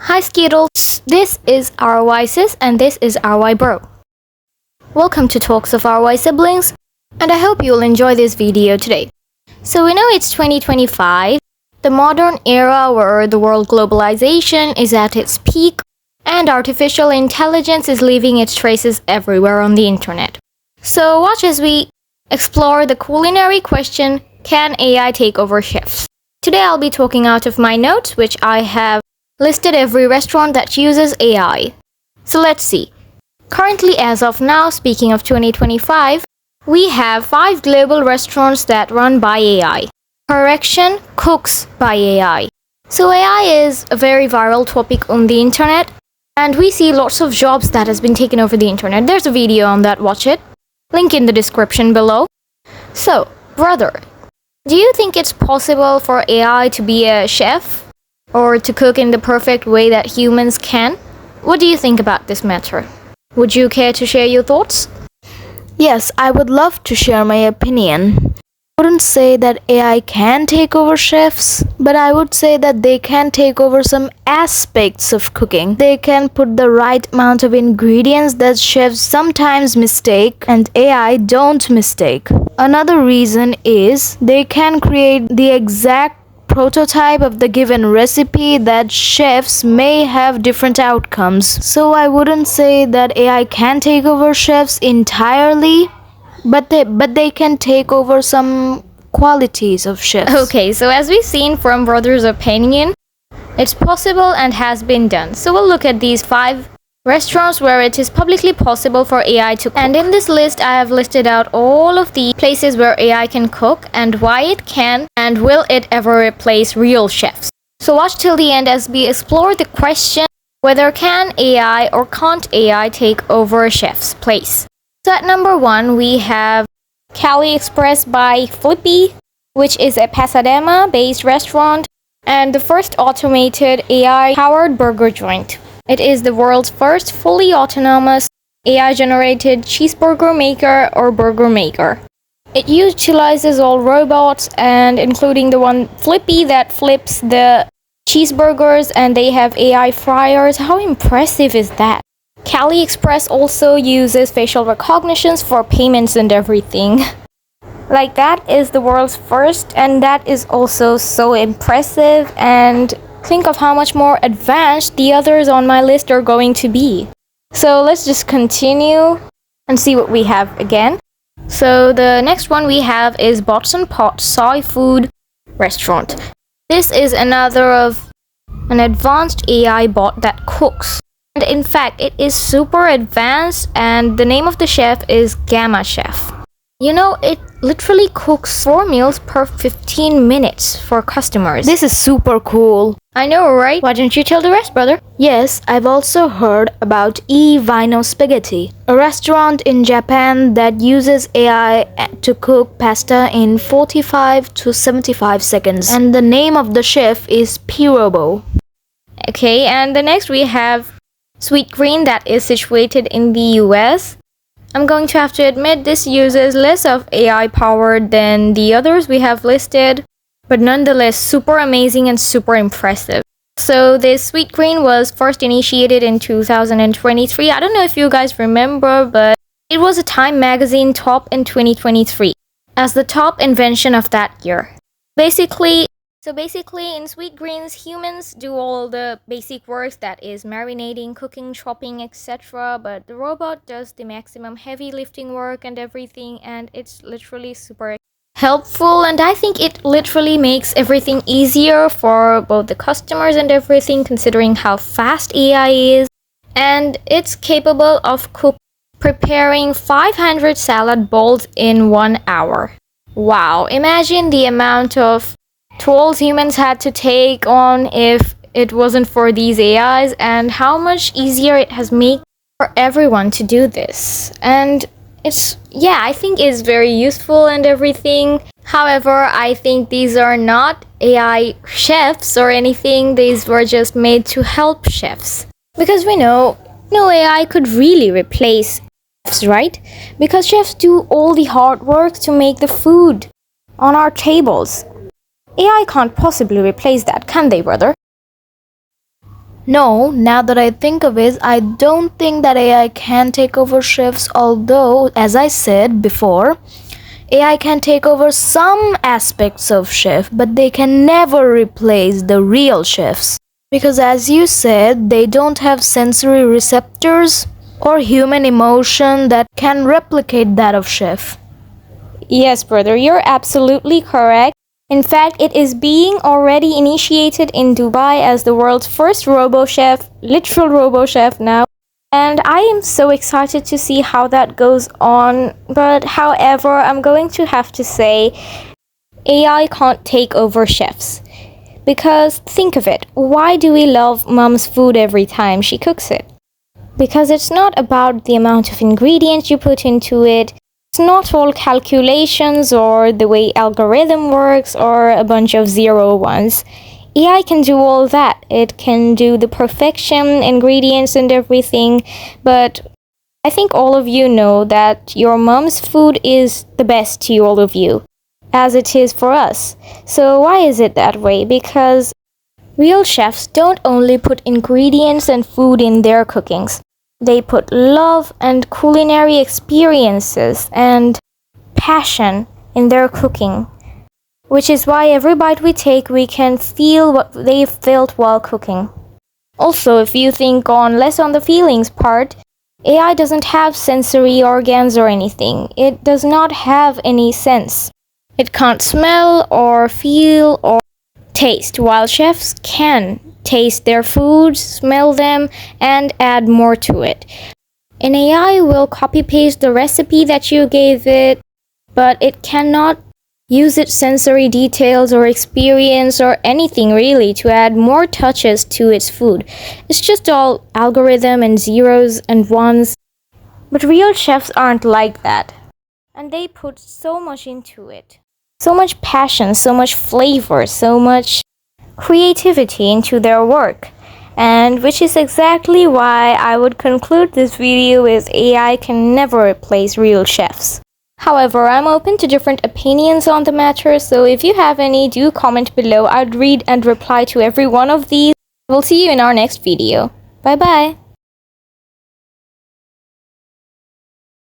Hi Skittles, this is RY Sis and this is RY Bro. Welcome to Talks of RY Siblings, and I hope you'll enjoy this video today. So we know it's 2025, the modern era where the world globalization is at its peak and artificial intelligence is leaving its traces everywhere on the internet. So watch as we explore the culinary question, can AI take over chefs? Today I'll be talking out of my notes, which I have listed every restaurant that uses AI. So let's see. Currently, as of now, speaking of 2025, we have 5 global restaurants that run by AI. Correction, cooks by AI. So AI is a very viral topic on the internet, and we see lots of jobs that has been taken over the internet. There's a video on that, watch it. Link in the description below. So, brother, do you think it's possible for AI to be a chef? Or to cook in the perfect way that humans can? What do you think about this matter? Would you care to share your thoughts? Yes, I would love to share my opinion. I wouldn't say that AI can take over chefs, but I would say that they can take over some aspects of cooking. They can put the right amount of ingredients that chefs sometimes mistake and AI don't mistake. Another reason is they can create the exact prototype of the given recipe that chefs may have different outcomes. So I wouldn't say that AI can take over chefs entirely, but they can take over some qualities of chefs. Okay, so as we've seen from brother's opinion, it's possible and has been done. So we'll look at these 5 restaurants where it is publicly possible for AI to cook. And in this list, I have listed out all of the places where AI can cook and why it can and will it ever replace real chefs. So watch till the end as we explore the question whether can AI or can't AI take over a chef's place. So at number 1, we have Cali Express by Flippy, which is a Pasadena-based restaurant and the first automated AI-powered burger joint. It is the world's first fully autonomous AI-generated cheeseburger maker or burger maker. It utilizes all robots and including the one Flippy that flips the cheeseburgers, and they have AI fryers. How impressive is that? Cali Express also uses facial recognitions for payments and everything. Like, that is the world's first, and that is also so impressive, and think of how much more advanced the others on my list are going to be. So let's just continue and see what we have again. So the next one we have is Bots and Pot Soy Food Restaurant. This is another of an advanced AI bot that cooks. And in fact, it is super advanced, and the name of the chef is Gamma Chef. You know, it literally cooks 4 meals per 15 minutes for customers. This is super cool. I know, right? Why don't you tell the rest, brother? Yes, I've also heard about Vino Spaghetti, a restaurant in Japan that uses AI to cook pasta in 45 to 75 seconds. And the name of the chef is Pirobo. Okay, and the next we have Sweet Green, that is situated in the US. I'm going to have to admit this uses less of AI powered than the others we have listed, but nonetheless super amazing and super impressive. So this Sweet Green was first initiated in 2023. I don't know if you guys remember, but it was a Time magazine top in 2023 as the top invention of that year. Basically, in Sweet Greens, humans do all the basic works, that is marinating, cooking, chopping, etc. But the robot does the maximum heavy lifting work and everything, and it's literally super helpful, and I think it literally makes everything easier for both the customers and everything, considering how fast AI is. And it's capable of preparing 500 salad bowls in 1 hour. Wow, imagine the amount of tolls humans had to take on if it wasn't for these AIs, and how much easier it has made for everyone to do this. And I think it's very useful and everything. However, I think these are not AI chefs or anything. These were just made to help chefs. Because we know no AI could really replace chefs, right? Because chefs do all the hard work to make the food on our tables. AI can't possibly replace that, can they, brother? No, now that I think of it, I don't think that AI can take over chefs, although, as I said before, AI can take over some aspects of chef, but they can never replace the real chefs. Because as you said, they don't have sensory receptors or human emotion that can replicate that of chef. Yes, brother, you're absolutely correct. In fact, it is being already initiated in Dubai as the world's first robo-chef, literal robo-chef now. And I am so excited to see how that goes on. But however, I'm going to have to say AI can't take over chefs. Because think of it, why do we love mom's food every time she cooks it? Because it's not about the amount of ingredients you put into it. It's not all calculations or the way algorithm works or a bunch of zero ones. AI can do all that. It can do the perfection, ingredients and everything. But I think all of you know that your mom's food is the best to all of you, as it is for us. So why is it that way? Because real chefs don't only put ingredients and food in their cookings. They put love and culinary experiences and passion in their cooking, which is why every bite we take, we can feel what they felt while cooking. Also, if you think less on the feelings part, AI doesn't have sensory organs or anything. It does not have any sense. It can't smell or feel or taste, while chefs can taste their foods, smell them, and add more to it. An AI will copy-paste the recipe that you gave it, but it cannot use its sensory details or experience or anything really to add more touches to its food. It's just all algorithm and zeros and ones. But real chefs aren't like that. And they put so much into it. So much passion, so much flavor, so much creativity into their work. And which is exactly why I would conclude this video with AI can never replace real chefs. However, I'm open to different opinions on the matter, so if you have any, do comment below. I'd read and reply to every one of these. We'll see you in our next video. Bye bye.